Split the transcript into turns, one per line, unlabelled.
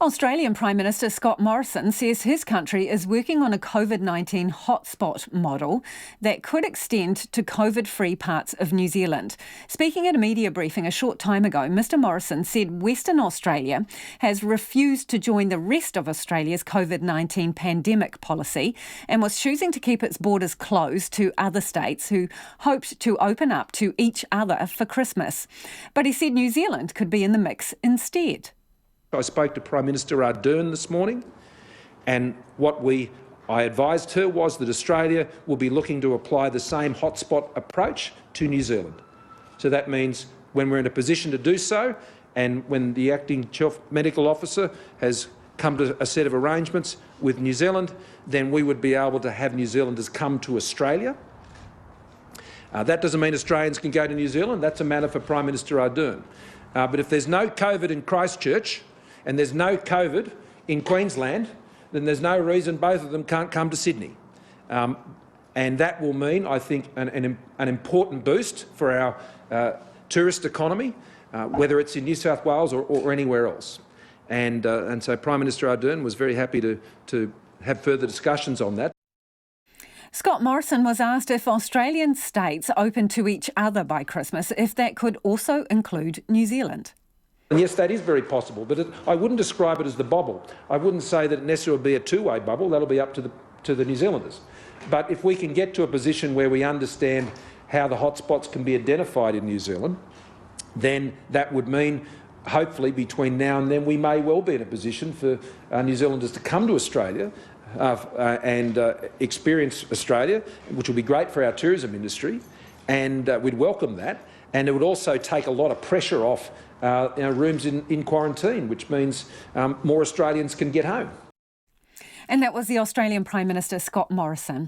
Australian Prime Minister Scott Morrison says his country is working on a COVID-19 hotspot model that could extend to COVID-free parts of New Zealand. Speaking at a media briefing a short time ago, Mr Morrison said Western Australia has refused to join the rest of Australia's COVID-19 pandemic policy and was choosing to keep its borders closed to other states who hoped to open up to each other for Christmas. But he said New Zealand could be in the mix instead.
I spoke to Prime Minister Ardern this morning, and I advised her was that Australia will be looking to apply the same hotspot approach to New Zealand. So that means when we're in a position to do so, and when the acting chief medical officer has come to a set of arrangements with New Zealand, then we would be able to have New Zealanders come to Australia. That doesn't mean Australians can go to New Zealand. That's a matter for Prime Minister Ardern. But if there's no COVID in Christchurch, and there's no COVID in Queensland, then there's no reason both of them can't come to Sydney. And that will mean, I think, an important boost for our tourist economy, whether it's in New South Wales or anywhere else. And so Prime Minister Ardern was very happy to have further discussions on that.
Scott Morrison was asked if Australian states open to each other by Christmas, if that could also include New Zealand.
And yes, that is very possible, but I wouldn't describe it as the bubble. I wouldn't say that it necessarily will be a two-way bubble. That'll be up to the New Zealanders. But if we can get to a position where we understand how the hotspots can be identified in New Zealand, then that would mean, hopefully, between now and then, we may well be in a position for New Zealanders to come to Australia and experience Australia, which will be great for our tourism industry, and we'd welcome that. And it would also take a lot of pressure off rooms in quarantine, which means more Australians can get home.
And that was the Australian Prime Minister Scott Morrison.